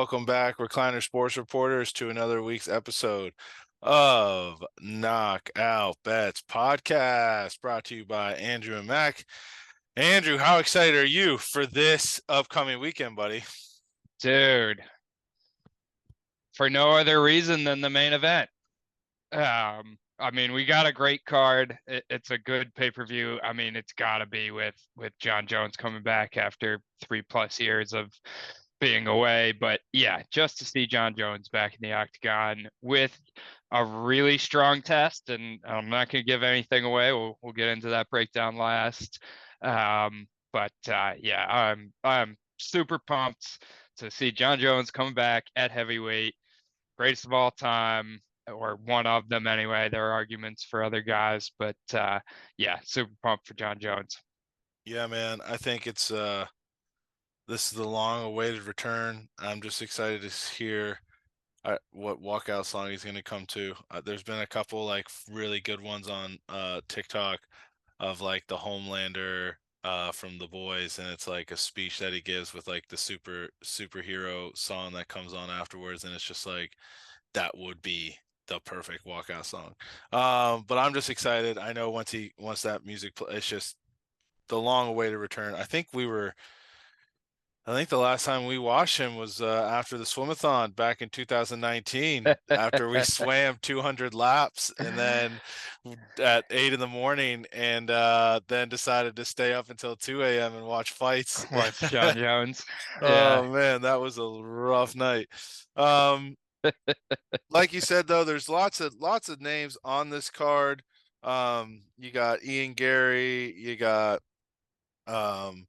welcome back, Recliner Sports Reporters, to another week's episode of Knockout Bets Podcast, brought to you by Andrew and Mac. Andrew, how excited are you for this upcoming weekend, buddy? Dude, for no other reason than the main event. We got a great card. It's a good pay-per-view. It's got to be with John Jones coming back after 3+ years of being away. But yeah, just to see John Jones back in the octagon with a really strong test, and I'm not going to give anything away. We'll get into that breakdown last. Yeah, I'm super pumped to see John Jones coming back at heavyweight, greatest of all time, or one of them anyway. There are arguments for other guys, but yeah, super pumped for John Jones. Yeah, man, I think this is the long-awaited return. I'm just excited to hear what walkout song he's going to come to. There's been a couple like really good ones on TikTok of like the Homelander from The Boys, and it's like a speech that he gives with like the superhero song that comes on afterwards, and it's just like that would be the perfect walkout song. But I'm just excited. I know once that music it's just the long-awaited return. I think the last time we watched him was after the swimathon back in 2019, after we swam 200 laps and then at 8 in the morning, and then decided to stay up until 2 a.m. and watch fights. Watch John Jones. Oh Yeah. man, that was a rough night. Like you said though, there's lots of names on this card. You got Ian Gary, you got um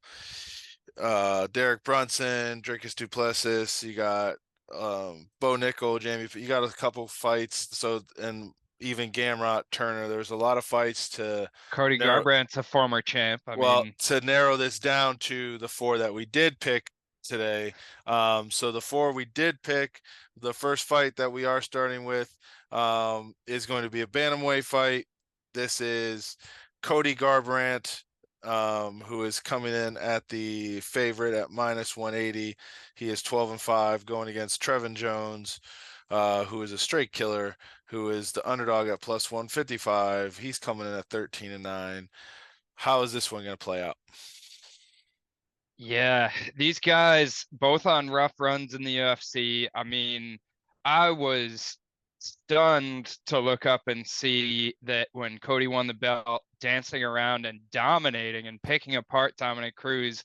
Derek Brunson, Dricus Duplessis, you got Bo Nickel, Jamie, you got a couple fights. So, and even Gamrot Turner, there's a lot of fights to Cody narrow. Garbrandt's a former champ. To narrow this down to the four that we did pick today. So the four we did pick, the first fight that we are starting with is going to be a bantamweight fight. This is Cody Garbrandt, who is coming in at the favorite at -180. He is 12-5 going against Trevin Jones, who is a straight killer, who is the underdog at +155. He's coming in at 13-9. How is this one going to play out? Yeah, these guys both on rough runs in the UFC. I was stunned to look up and see that when Cody won the belt, dancing around and dominating and picking apart Dominic Cruz,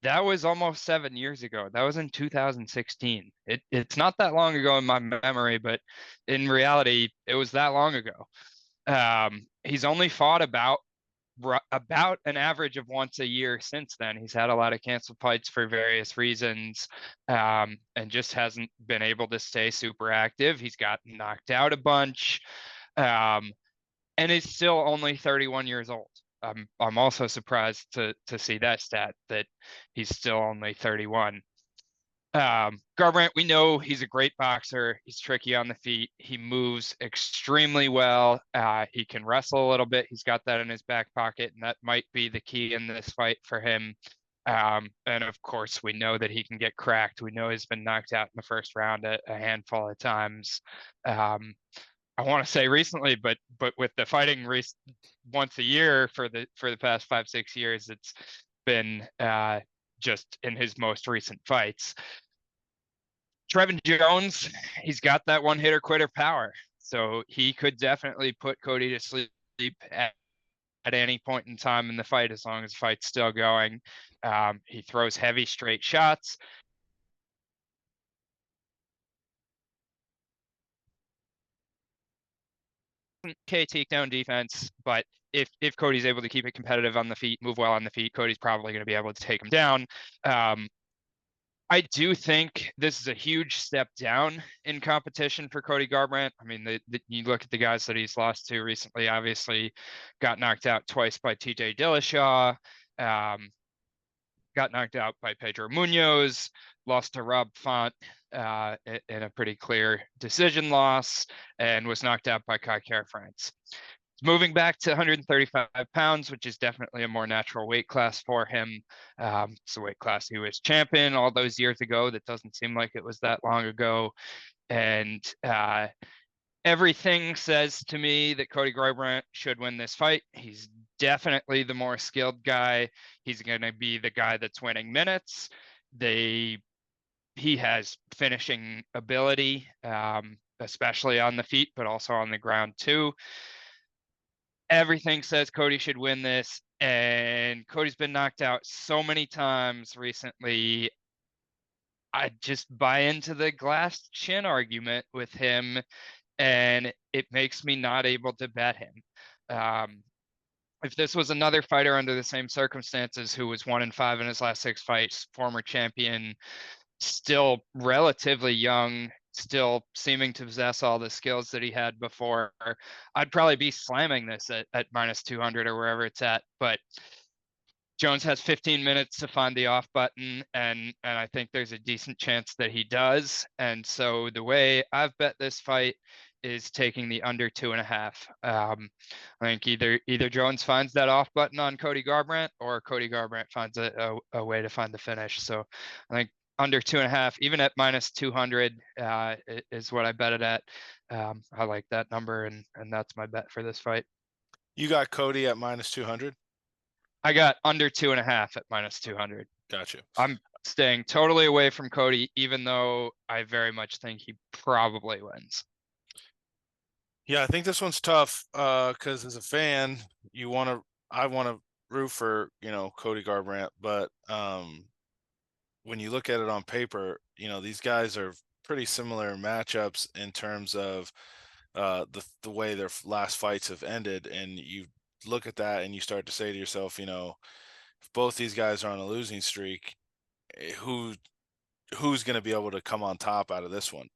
that was almost 7 years ago. That was in 2016. It's not that long ago in my memory, but in reality, it was that long ago. He's only fought about an average of once a year since then. He's had a lot of canceled fights for various reasons, and just hasn't been able to stay super active. He's gotten knocked out a bunch, and is still only 31 years old. I'm also surprised to see that stat, that he's still only 31. Garbrandt, we know he's a great boxer. He's tricky on the feet. He moves extremely well. He can wrestle a little bit. He's got that in his back pocket, and that might be the key in this fight for him. And of course, we know that he can get cracked. We know he's been knocked out in the first round a handful of times. I want to say recently, but with the fighting once a year for the past 5-6 years, it's been just in his most recent fights. Trevin Jones, he's got that one hitter quitter power, so he could definitely put Cody to sleep at any point in time in the fight, as long as the fight's still going. He throws heavy straight shots. Okay, takedown defense, but if Cody's able to keep it competitive on the feet, move well on the feet, Cody's probably going to be able to take him down. I do think this is a huge step down in competition for Cody Garbrandt. You look at the guys that he's lost to recently. Obviously, got knocked out twice by TJ Dillashaw. Got knocked out by Pedro Munoz. Lost to Rob Font in a pretty clear decision loss, and was knocked out by Kai Kara France. moving back to 135 pounds, which is definitely a more natural weight class for him. It's the weight class he was champion all those years ago. That doesn't seem like it was that long ago. And everything says to me that Cody Garbrandt should win this fight. He's definitely the more skilled guy. He's going to be the guy that's winning minutes. He has finishing ability, especially on the feet, but also on the ground too. Everything says Cody should win this, and Cody's been knocked out so many times recently. I just buy into the glass chin argument with him, and it makes me not able to bet him. Um, if this was another fighter under the same circumstances who was 1-5 in his last 6 fights, former champion, still relatively young, still seeming to possess all the skills that he had before, I'd probably be slamming this at minus 200 or wherever it's at. But Jones has 15 minutes to find the off button, and I think there's a decent chance that he does. And so the way I've bet this fight is taking the under 2.5. I think either Jones finds that off button on Cody Garbrandt, or Cody Garbrandt finds a way to find the finish. So I think under 2.5, even at minus 200, is what I bet it at. I like that number, and that's my bet for this fight. You got Cody at minus 200. I got under 2.5 at minus 200. Gotcha. I'm staying totally away from Cody, even though I very much think he probably wins. Yeah, I think this one's tough because as a fan, I want to root for Cody Garbrandt, but when you look at it on paper, these guys are pretty similar matchups in terms of the way their last fights have ended, and you look at that and you start to say to yourself, if both these guys are on a losing streak, who's going to be able to come on top out of this one?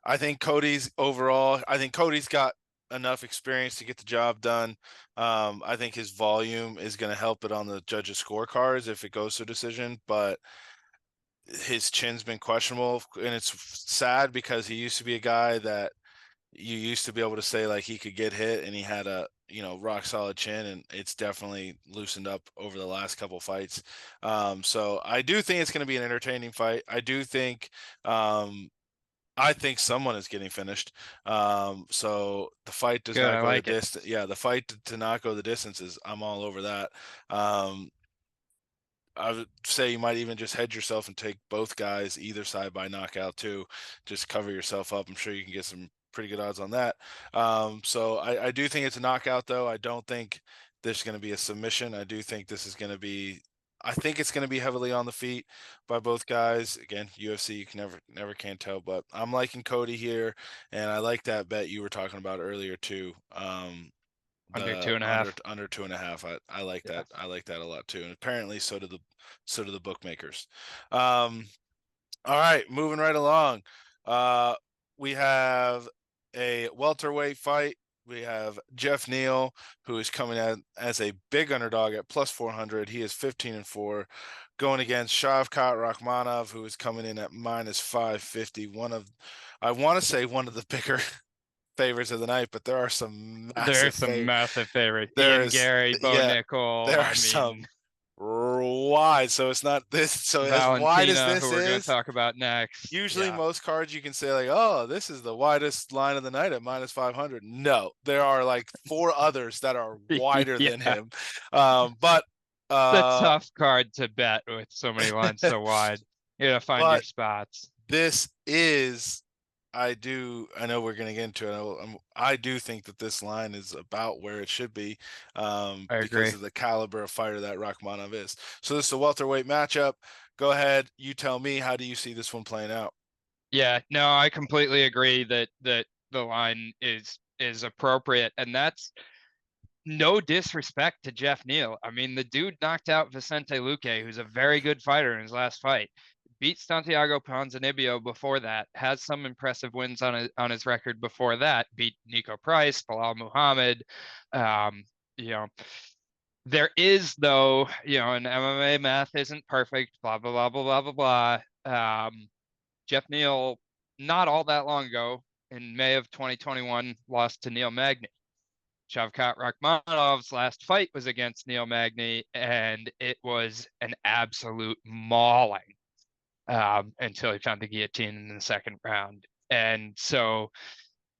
I think Cody's got enough experience to get the job done. I think his volume is going to help it on the judges' scorecards if it goes to decision, but his chin's been questionable, and it's sad because he used to be a guy that you used to be able to say like he could get hit and he had a rock solid chin, and it's definitely loosened up over the last couple fights. So I do think it's going to be an entertaining fight. I think someone is getting finished. So the fight does Good, not I go the like it. distance. Yeah, the fight to not go the distances, I'm all over that. Um, I would say you might even just hedge yourself and take both guys either side by knockout too. Just cover yourself up. I'm sure you can get some pretty good odds on that. So I do think it's a knockout, though. I don't think there's going to be a submission. I do think this is going to be. I think it's going to be heavily on the feet by both guys. Again, UFC, you can never can tell, but I'm liking Cody here, and I like that bet you were talking about earlier too. Under two The and a under half. under 2.5. I like Yeah. that. I like that a lot too. And apparently so do the bookmakers. Um, all right, moving right along. We have a welterweight fight. We have Jeff Neal, who is coming in as a big underdog at plus 400. He is 15-4, going against Shavkat Rakhmonov, who is coming in at minus 550. I want to say one of the bigger favorites of the night, but there are some There's massive some favorites. massive favorites. There Ian is, Gary, Bo yeah, Nickel. there I are mean, some wide. So it's not this. So as wide as Valentina, who this we're going to is, talk about next. usually Yeah. most cards you can say like, oh, this is the widest line of the night at minus 500. No, there are like four others that are wider than Yeah. him. But The uh, tough card to bet with so many lines so wide. You got to find your but spots. this is I know we're going to get into it. I do think that this line is about where it should be I because agree. of the caliber of fighter that Rakhmonov is. So this is a welterweight matchup. Go ahead. You tell me, how do you see this one playing out? Yeah, no, I completely agree that the line is appropriate, and that's no disrespect to Jeff Neal. I mean, the dude knocked out Vicente Luque, who's a very good fighter in his last fight. Beat Santiago Ponzinibbio before that. Has some impressive wins on his record before that. Beat Nico Price, Bilal Muhammad. Um, you know, there is though, and MMA math isn't perfect. Blah blah blah blah blah blah blah. Jeff Neal, not all that long ago, in May of 2021, lost to Neil Magny. Shavkat Rakhmonov's last fight was against Neil Magny, and it was an absolute mauling until he found the guillotine in the second round. And so,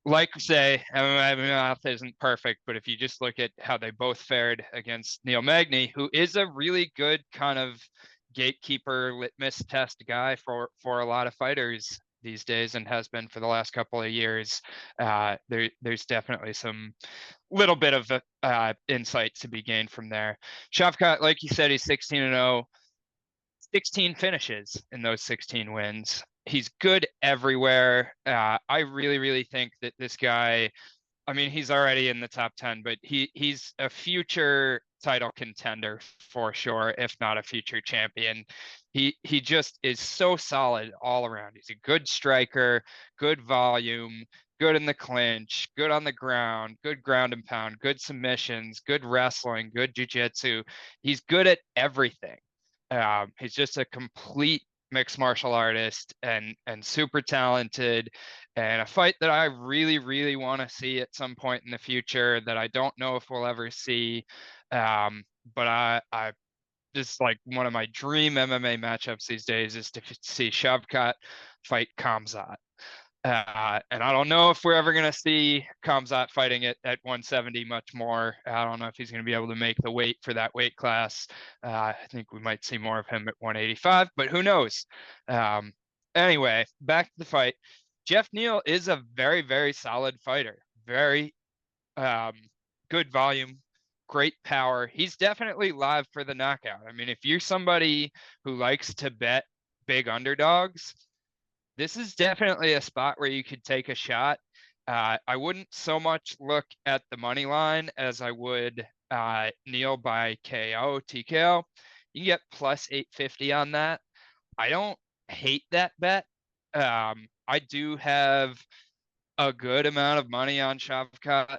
like I say, my math isn't perfect, but if you just look at how they both fared against Neil Magny, who is a really good kind of gatekeeper litmus test guy for a lot of fighters these days and has been for the last couple of years, there's definitely some little bit of insight to be gained from there. Shavkat, like you said, he's 16-0, 16 finishes in those 16 wins. He's good everywhere. I really, really think that this guy, I mean, he's already in the top 10, but he's a future title contender for sure, if not a future champion. He just is so solid all around. He's a good striker, good volume, good in the clinch, good on the ground, good ground and pound, good submissions, good wrestling, good jiu-jitsu. He's good at everything. He's just a complete mixed martial artist and super talented, and a fight that I really, really want to see at some point in the future that I don't know if we'll ever see. But I just like one of my dream MMA matchups these days is to see Shavkat fight Kamzat. And I don't know if we're ever going to see Kamzat fighting at 170 much more. I don't know if he's going to be able to make the weight for that weight class. I think we might see more of him at 185, but who knows? Um, anyway, back to the fight. Jeff Neal is a very, very solid fighter. Very um, good volume, great power. He's definitely live for the knockout. I mean, if you're somebody who likes to bet big underdogs, this is definitely a spot where you could take a shot. I wouldn't so much look at the money line as I would Neal by KO, TKO. You can get plus 850 on that. I don't hate that bet. I do have a good amount of money on Shavkat.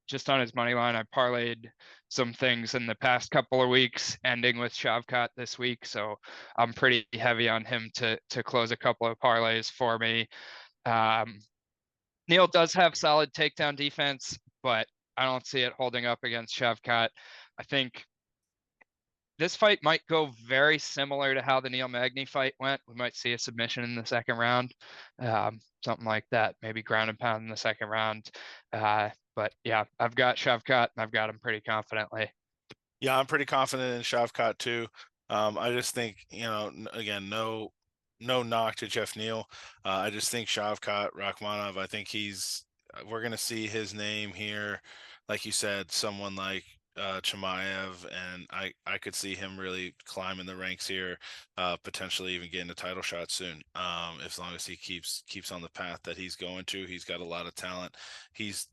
Just on his money line, I parlayed some things in the past couple of weeks, ending with Shavkat this week. So I'm pretty heavy on him to close a couple of parlays for me. Um, Neal does have solid takedown defense, but I don't see it holding up against Shavkat. I think this fight might go very similar to how the Neil Magny fight went. We might see a submission in the second round, something like that, maybe ground and pound in the second round. But yeah, I've got Shavkat and I've got him pretty confidently. Yeah, I'm pretty confident in Shavkat too. I just think, again, no knock to Jeff Neal. I just think Shavkat Rakhmonov, I think we're gonna see his name here, like you said, someone like Chimaev, and I could see him really climbing the ranks here, potentially even getting a title shot soon. As long as he keeps on the path that he's going to. He's got a lot of talent. He's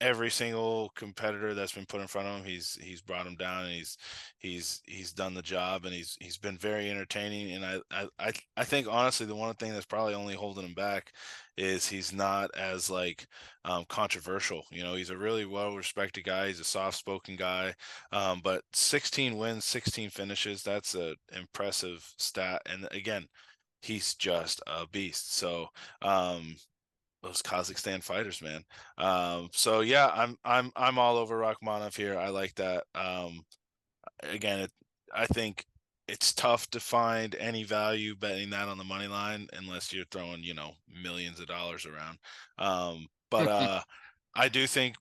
every single competitor that's been put in front of him, he's brought him down, and he's done the job, and he's been very entertaining. And I think honestly the one thing that's probably only holding him back is he's not as like controversial. He's a really well respected guy. He's a soft spoken guy, but 16 wins, 16 finishes. That's a impressive stat. And again, he's just a beast. So those Kazakhstan fighters, man. So yeah, I'm all over Rachmanov here. I like that. Again, I think it's tough to find any value betting that on the money line unless you're throwing, millions of dollars around. But I do think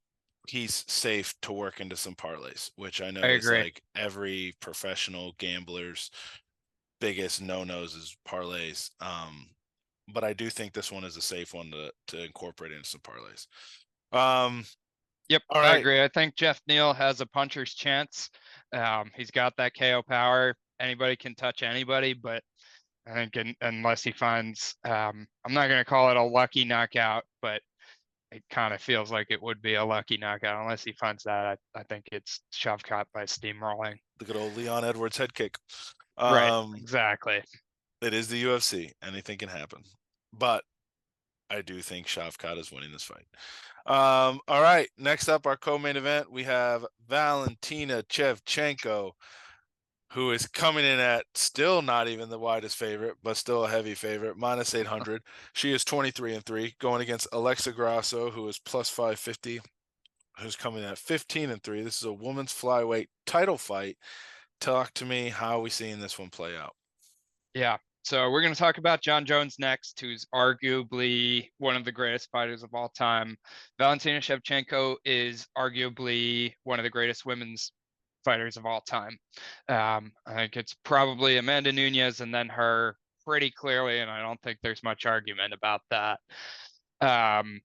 he's safe to work into some parlays, which I I know is agree. like every professional gambler's biggest no-nos is parlays. But I do think this one is a safe one to incorporate into some parlays. Um, Yep, all I right, agree. I think Jeff Neal has a puncher's chance. He's got that KO power. Anybody can touch anybody, but I think unless he finds, I'm not going to call it a lucky knockout, but it kind of feels like it would be a lucky knockout. Unless he finds that, I think it's Shavkat by steamrolling. the good old Leon Edwards head kick. Right, Um, exactly. it is the UFC. Anything can happen. But I do think Shavkat is winning this fight. All right. Next up, our co-main event, we have Valentina Shevchenko, who is coming in at still not even the widest favorite, but still a heavy favorite, minus 800. She is 23-3, going against Alexa Grasso, who is plus 550, who's coming at 15-3. This is a women's flyweight title fight. Talk to me, how are we seeing this one play out? Yeah. So we're going to talk about John Jones next, who's arguably one of the greatest fighters of all time. Valentina Shevchenko is arguably one of the greatest women's fighters of all time. I think it's probably Amanda Nunes and then her pretty clearly, and I don't think there's much argument about that. Um,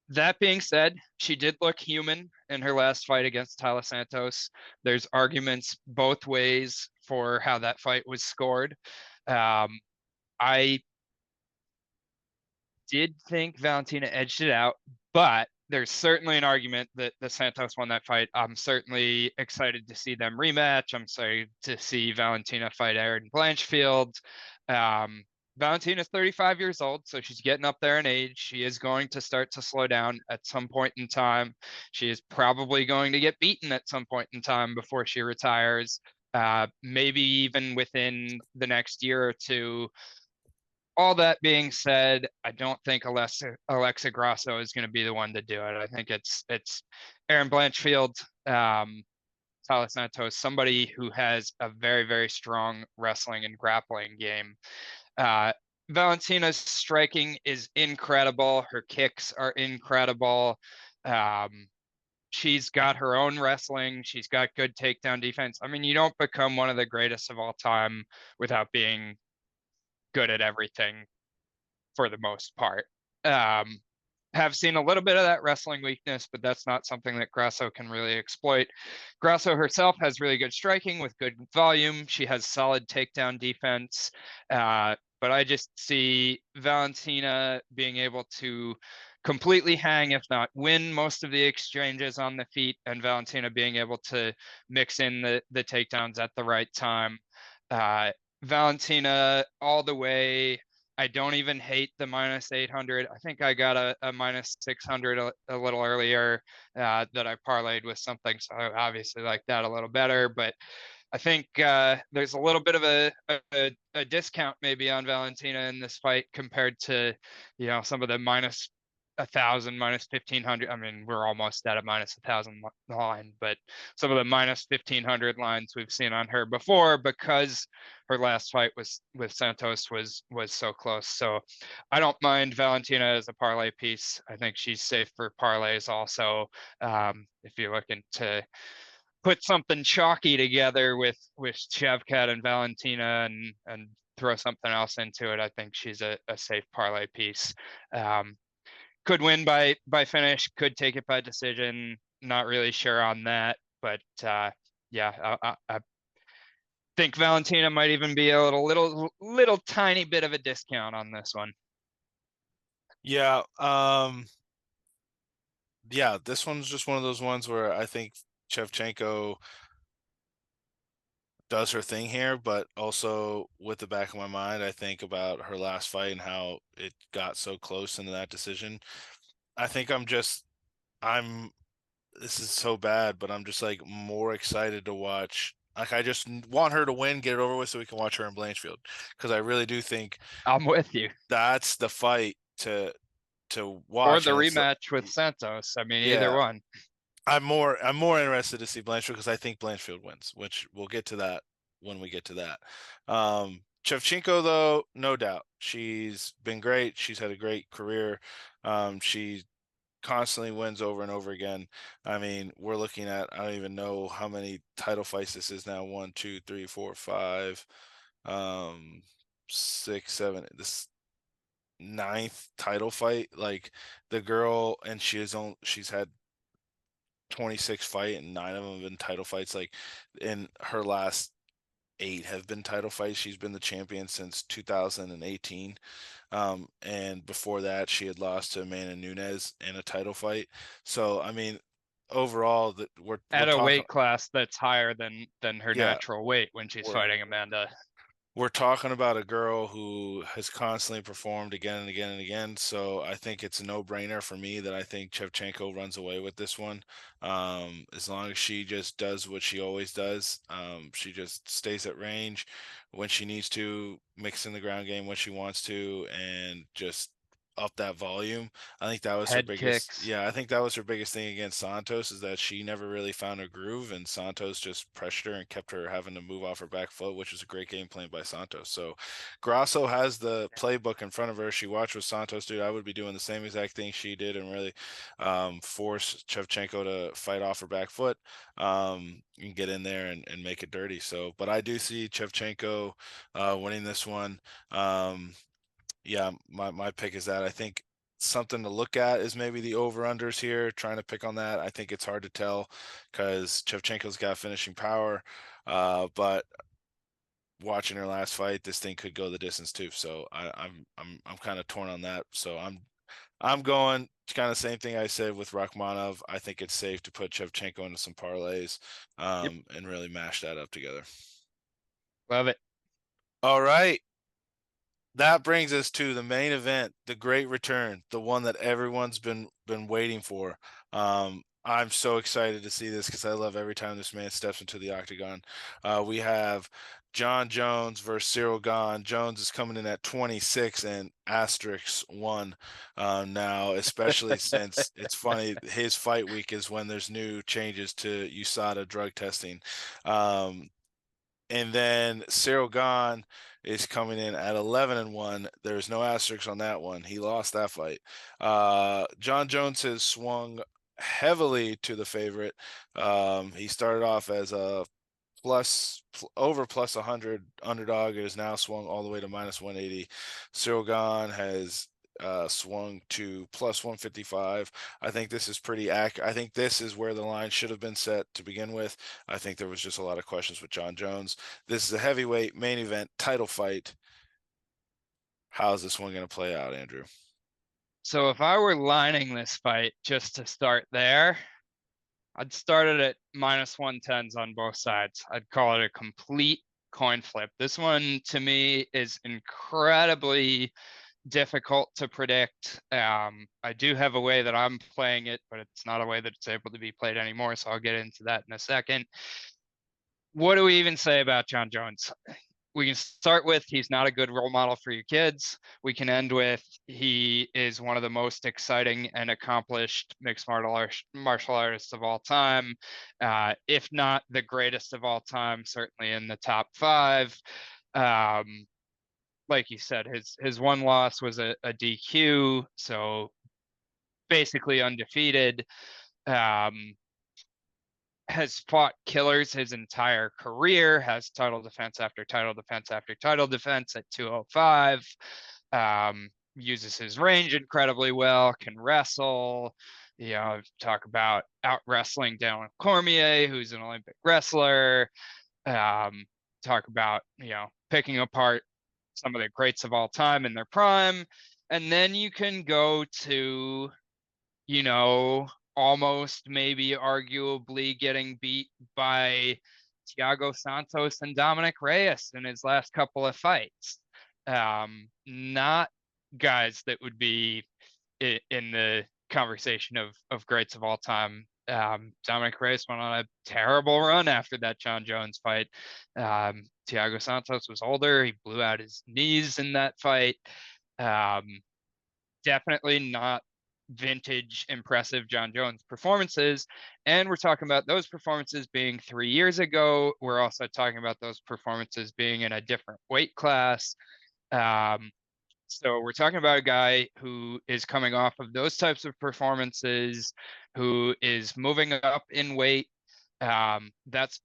that being said, she did look human in her last fight against Tyler Santos. There's arguments both ways for how that fight was scored. Um, I did think Valentina edged it out, but there's certainly an argument that the Santos won that fight. I'm certainly excited to see them rematch. I'm excited to see Valentina fight Erin Blanchfield. Um, Valentina's 35 years old, so she's getting up there in age. She is going to start to slow down at some point in time. She is probably going to get beaten at some point in time before she retires. Maybe even within the next year or two. All that being said, I don't think Alexa Grasso is going to be the one to do it. I think it's Erin Blanchfield, Tyler Santos, somebody who has a very strong wrestling and grappling game. Uh, Valentina's striking is incredible. Her kicks are incredible. Um, she's got her own wrestling. She's got good takedown defense. I mean, you don't become one of the greatest of all time without being good at everything for the most part. Um, have seen a little bit of that wrestling weakness, but that's not something that Grasso can really exploit. Grasso herself has really good striking with good volume. She has solid takedown defense. But I just see Valentina being able to completely hang, if not win, most of the exchanges on the feet, and Valentina being able to mix in the takedowns at the right time. Valentina all the way. I don't even hate the minus 800. I think I got a minus 600 a little earlier that I parlayed with something. So I obviously like that a little better. But I think there's a little bit of a discount maybe on Valentina in this fight compared to, some of the minus 1,000, minus 1,500. I mean, we're almost at a minus 1,000 line, but some of the minus 1,500 lines we've seen on her before because her last fight was with Santos was so close. So I don't mind Valentina as a parlay piece. I think she's safe for parlays also. If you're looking to put something chalky together with Shavkat and Valentina and throw something else into it, I think she's a safe parlay piece. Could win by finish, could take it by decision. Not really sure on that, but yeah, I think Valentina might even be a little tiny bit of a discount on this one. Yeah, yeah, this one's just one of those ones where I think Shevchenko does her thing here, but also with the back of my mind, I think about her last fight and how it got so close into that decision. I think I'm this is so bad, but I'm just like more excited to watch. Like I just want her to win, get it over with, so we can watch her in Blanchfield because I really do think I'm with you. that's the fight to Or watch, the and it's rematch with Santos. I mean, either yeah. one. I'm more interested to see Blanchfield because I think Blanchfield wins, which we'll get to that when we get to that. Shevchenko, though, no doubt, she's been great. She's had a great career. She constantly wins over and over again. I mean, we're looking at, I don't even know how many title fights this is now. One, two, three, four, five, um, six, seven. This ninth title fight. Like the girl, and she's had 26 fight and nine of them have been title fights. Like in her last eight have been title fights. She's been the champion since 2018. And before that, she had lost to Amanda Nunes in a title fight. So, I mean, overall, that we're At a talking, weight class that's higher than her yeah, natural weight when she's we're fighting Amanda. we're talking about a girl who has constantly performed again and again and again. So I think it's a no-brainer for me that I think Shevchenko runs away with this one. As long as she just does what she always does, she just stays at range when she needs to, mix in the ground game when she wants to, and just up that volume. I think that was her Head biggest. kicks. Yeah, I think that was her biggest thing against Santos is that she never really found her groove, and Santos just pressured her and kept her having to move off her back foot, which was a great game plan by Santos. So Grasso has the playbook in front of her. She watched what Santos did. I would be doing the same exact thing she did and really force Shevchenko to fight off her back foot and get in there and make it dirty. So, but I do see Shevchenko winning this one. Um, yeah, my pick is that. I think something to look at is maybe the over-unders here, trying to pick on that. I think it's hard to tell because Shevchenko's got finishing power, but watching her last fight, this thing could go the distance too. So I'm kind of torn on that. So I'm going kind of same thing I said with Rachmanov. I think it's safe to put Shevchenko into some parlays Yep. and really mash that up together. Love it. All right. That brings us to the main event, the great return, the one that everyone's been waiting for. I'm so excited to see this because I love every time this man steps into the octagon. We have John Jones versus Cyril Gane. Jones is coming in at 26 and asterisk one now, especially since it's funny. His fight week is when there's new changes to USADA drug testing. Um, and then Cyril Gane is coming in at 11-1. There's no asterisks on that one. He lost that fight. John Jones has swung heavily to the favorite. He started off as a over plus 100 underdog. It has now swung all the way to minus 180. Cyril Gane has swung to plus 155. I think this is pretty accurate. I think this is where the line should have been set to begin with. I think there was just a lot of questions with John Jones. This is a heavyweight main event title fight. How's this one going to play out, Andrew? So if I were lining this fight just to start there, I'd start it at minus 110s on both sides. I'd call it a complete coin flip. This one to me is incredibly difficult to predict. I do have a way that I'm playing it, but it's not a way that it's able to be played anymore. So I'll get into that in a second. What do we even say about John Jones? We can start with he's not a good role model for your kids. We can end with he is one of the most exciting and accomplished mixed martial artists of all time, if not the greatest of all time, certainly in the top five. Um, like you said, his one loss was a DQ, so basically undefeated. Um, has fought killers his entire career, has title defense after title defense after title defense at 205, uses his range incredibly well, can wrestle, talk about out wrestling Daniel Cormier, who's an Olympic wrestler, um, talk about, picking apart some of the greats of all time in their prime. And then you can go to, you know, almost maybe arguably getting beat by Thiago Santos and Dominic Reyes in his last couple of fights. Not guys that would be in the conversation of greats of all time. Dominic Reyes went on a terrible run after that John Jones fight. Thiago Santos was older. He blew out his knees in that fight. Um, Definitely not vintage impressive John Jones performances. And we're talking about those performances being 3 years ago. We're also talking about those performances being in a different weight class. Um, so we're talking about a guy who is coming off of those types of performances, who is moving up in weight. That's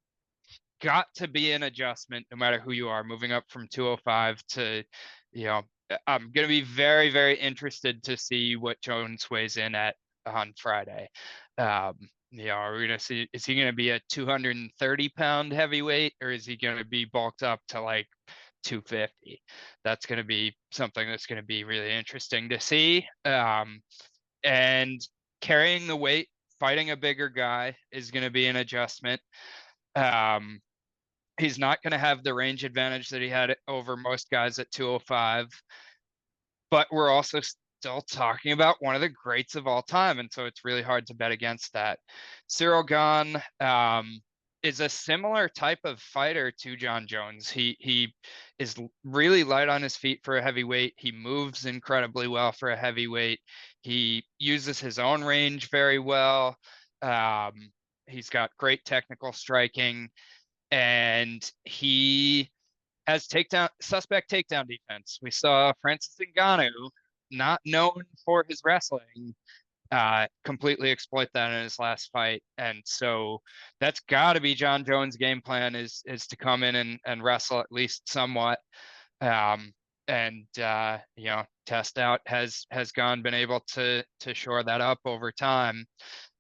got to be an adjustment no matter who you are, moving up from 205 to, you know, I'm going to be very, very interested to see what Jones weighs in at on Friday. Um, are we going to see, is he going to be a 230-pound heavyweight, or is he going to be bulked up to like 250? That's going to be something that's going to be really interesting to see. And carrying the weight, fighting a bigger guy is going to be an adjustment. Um, he's not going to have the range advantage that he had over most guys at 205, but we're also still talking about one of the greats of all time, and so it's really hard to bet against that. Cyril Gane, is a similar type of fighter to John Jones. He is really light on his feet for a heavyweight. He moves incredibly well for a heavyweight. He uses his own range very well. Um, he's got great technical striking, and he has takedown suspect takedown defense. We saw Francis Ngannou, not known for his wrestling, completely exploit that in his last fight. And so that's got to be John Jones' game plan is to come in and wrestle at least somewhat. Um, and you know, test out has Gane been able to shore that up over time.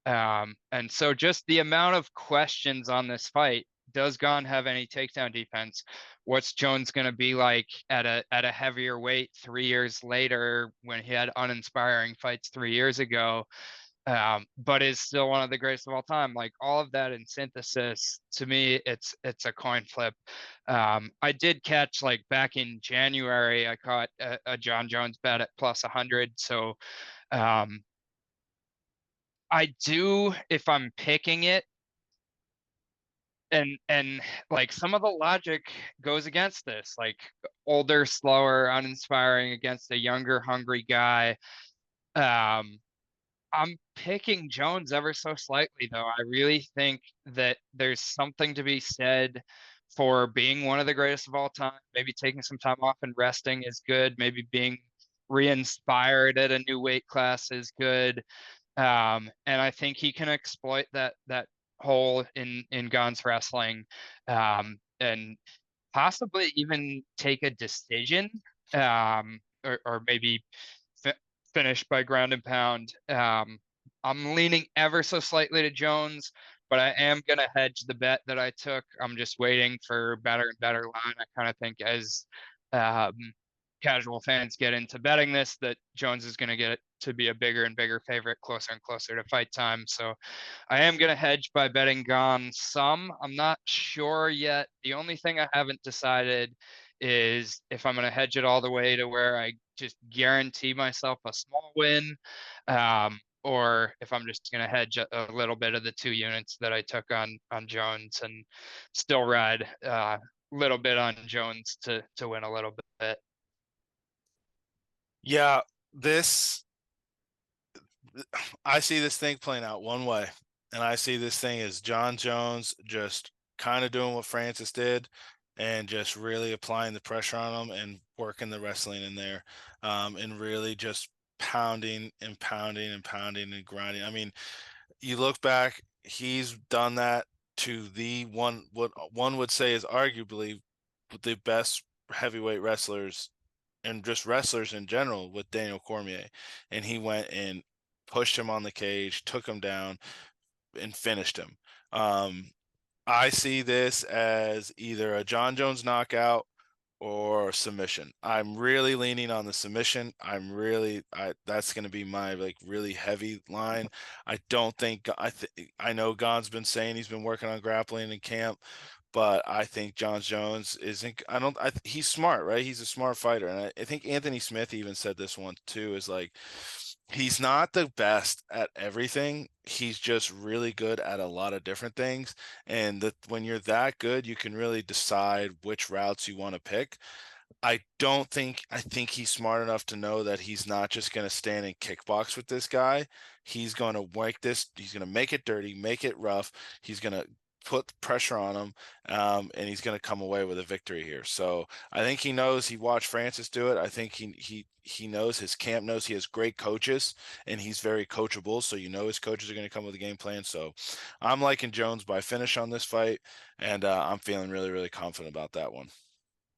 And so just the amount of questions on this fight, does Gane have any takedown defense? What's Jones going to be like at a heavier weight 3 years later when he had uninspiring fights 3 years ago? But is still one of the greatest of all time. Like all of that in synthesis, to me, it's a coin flip. I did catch like back in January, I caught a John Jones bet at plus 100. So um, I do, if I'm picking it, and like some of the logic goes against this, like older, slower, uninspiring against a younger, hungry guy. Um, I'm picking Jones ever so slightly, though. I really think that there's something to be said for being one of the greatest of all time. Maybe taking some time off and resting is good. Maybe being re-inspired at a new weight class is good. And I think he can exploit that hole in Gane's wrestling, and possibly even take a decision, or maybe fi finish by ground and pound. I'm leaning ever so slightly to Jones, but I am going to hedge the bet that I took. I'm just waiting for better and better line. I kind of think as um, casual fans get into betting this, that Jones is going to get it to be a bigger and bigger favorite closer and closer to fight time. So I am going to hedge by betting Gane some. I'm not sure yet. The only thing I haven't decided is if I'm going to hedge it all the way to where I just guarantee myself a small win, or if I'm just going to hedge a little bit of the 2 units that I took on Jones and still ride a little bit on Jones to win a little bit. Yeah, this I see this thing playing out one way, and I see this thing as John Jones just kind of doing what Francis did and just really applying the pressure on him and working the wrestling in there, and really just pounding and pounding and pounding and grinding. I mean, you look back, he's done that to the one, what one would say is arguably the best heavyweight wrestlers and just wrestlers in general with Daniel Cormier. And he went and pushed him on the cage, took him down, and finished him. Um, I see this as either a John Jones knockout or submission. I'm really leaning on the submission. I that's going to be my like really heavy line. I don't think I know Gon's been saying he's been working on grappling in camp, but I think John Jones isn't. I don't. He's smart, right? He's a smart fighter, and I think Anthony Smith even said this one too. Is like he's not the best at everything. He's just really good at a lot of different things, and that when you're that good, you can really decide which routes you want to pick. I think he's smart enough to know that he's not just going to stand and kickbox with this guy. He's going to work this, he's going to make it dirty, make it rough. He's going to put pressure on him, and he's going to come away with a victory here. So I think he knows. He watched Francis do it. I think he knows, his camp knows, he has great coaches and he's very coachable. So you know his coaches are going to come with a game plan. So I'm liking Jones by finish on this fight, and I'm feeling really, really confident about that one.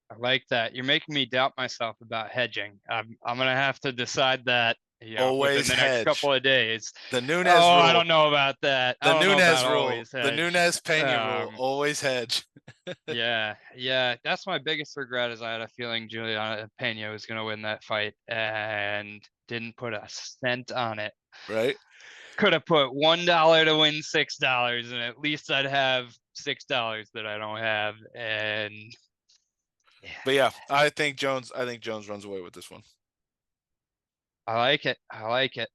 I like that. You're making me doubt myself about hedging. I'm gonna have to decide that, within Always the next hedge. couple of days. The Nunez Oh, I rule. don't know about that. I The don't know about Nunez rule. always The hedge. Nunez Pena rule. Um, Always hedge. yeah, yeah. That's my biggest regret is I had a feeling Juliana Pena was gonna win that fight and didn't put a cent on it. Right? Could have put $1 to win $6, and at least I'd have $6 that I don't have. And yeah, But yeah, I think Jones runs away with this one. I like it. I like it.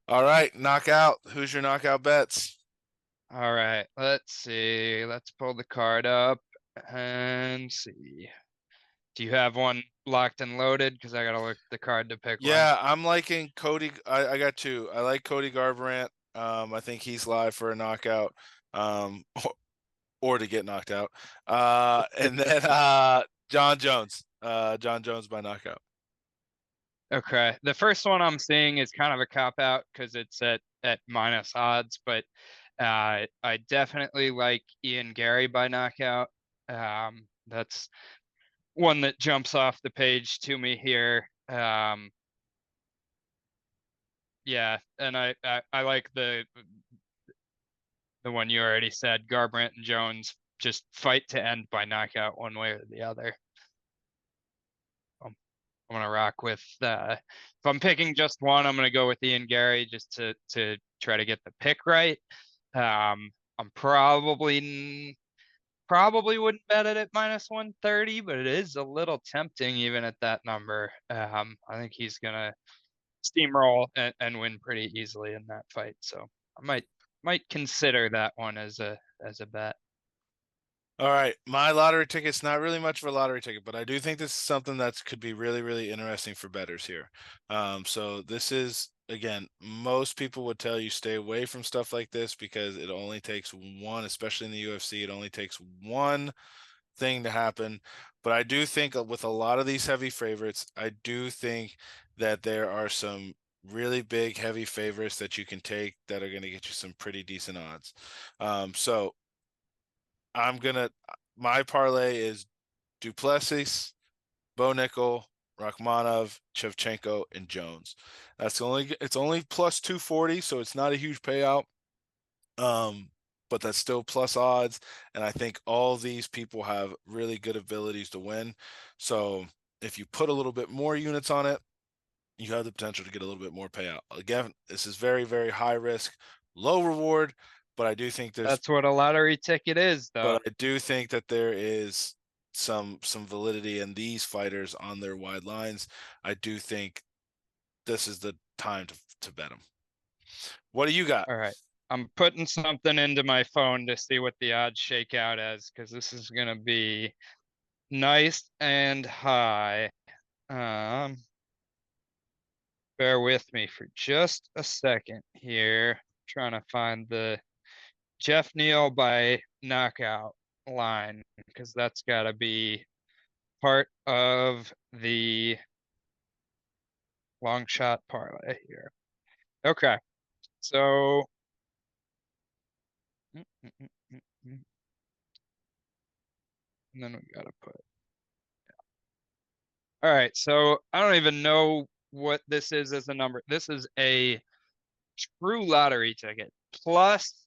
All right, knockout. Who's your knockout bets? All right, let's see. Let's pull the card up and see. Do you have one locked and loaded? Because I gotta look at the card to pick one. Yeah, I'm liking Cody. I got two. I like Cody Garbrandt. I think he's live for a knockout, or to get knocked out. And then John Jones. John Jones by knockout. Okay. The first one I'm seeing is kind of a cop out because it's at minus odds, but I definitely like Ian Gary by knockout. That's one that jumps off the page to me here. Yeah, and I like the one you already said, Garbrandt and Jones just fight to end by knockout one way or the other. I'm gonna rock with if I'm picking just one, I'm gonna go with Ian Gary just to try to get the pick right. I'm probably wouldn't bet it at minus 130, but it is a little tempting even at that number. I think he's gonna steamroll and win pretty easily in that fight. So I might consider that one as a bet. All right, my lottery ticket's not really much of a lottery ticket, but I do think this is something that could be really, really interesting for bettors here. So this is again, most people would tell you stay away from stuff like this because it only takes one, especially in the UFC, it only takes one thing to happen. But I do think with a lot of these heavy favorites, I do think that there are some really big heavy favorites that you can take that are going to get you some pretty decent odds. So I'm gonna my parlay is Duplessis, Bo Nickel, Rachmanov, Shevchenko, and Jones. It's only plus 240, so it's not a huge payout. But that's still plus odds, and I think all these people have really good abilities to win. So if you put a little bit more units on it, you have the potential to get a little bit more payout. Again, this is very, very high risk, low reward, but I do think there's That's what a lottery ticket is, but though. I do think that there is some validity in these fighters on their wide lines. I do think this is the time to bet them. What do you got? All right. I'm putting something into my phone to see what the odds shake out as because this is gonna be nice and high. Um, bear with me for just a second here. Trying to find the Jeff Neal by knockout line because that's got to be part of the long shot parlay here. Okay, so mm, mm, mm, mm, mm. and then we gotta put. All right, so I don't even know what this is as a number. This is a true lottery ticket plus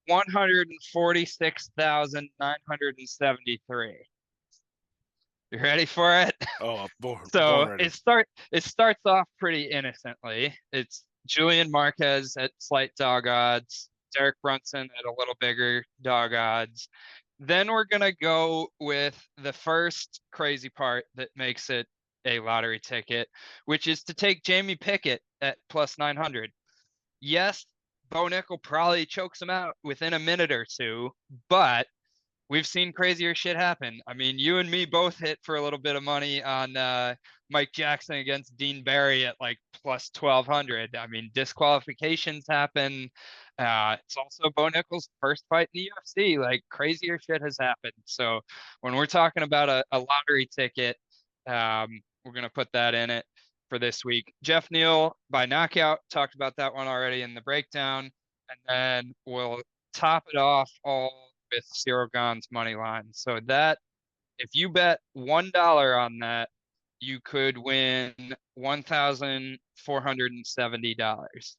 146,973. You ready for it? Oh, born So ready. it starts off pretty innocently. It's Julian Marquez at slight dog odds, Derek Brunson at a little bigger dog odds. Then we're gonna go with the first crazy part that makes it a lottery ticket, which is to take Jamie Pickett at plus 900. Yes, Bo Nickel probably chokes him out within a minute or two, but we've seen crazier shit happen. I mean, you and me both hit for a little bit of money on Mike Jackson against Dean Barry at like plus 1200. I mean, disqualifications happen. It's also Bo Nickel's first fight in the UFC. Like crazier shit has happened. So when we're talking about a lottery ticket, we're gonna put that in it for this week. Jeff Neal by knockout, talked about that one already in the breakdown, and then we'll top it off all with Zero Gane's money line. So that if you bet $1 on that, you could win $1,470.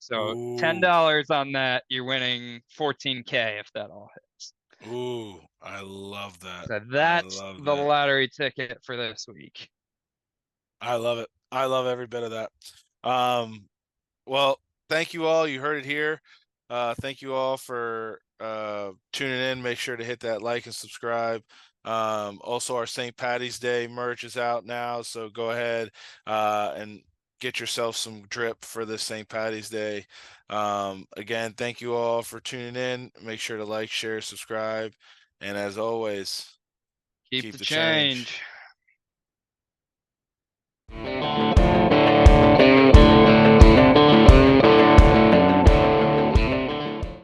So Ooh, $10 on that, you're winning 14K if that all hits. ooh, I love that. So I that's love the that. lottery ticket for this week. I love it. I love every bit of that. Um, well, thank you all. You heard it here. Thank you all for tuning in. Make sure to hit that like and subscribe. Also, our St. Patty's Day merch is out now, so go ahead and get yourself some drip for this St. Patty's Day. Again, thank you all for tuning in. Make sure to like, share, subscribe, and as always, Keep keep the the change. change.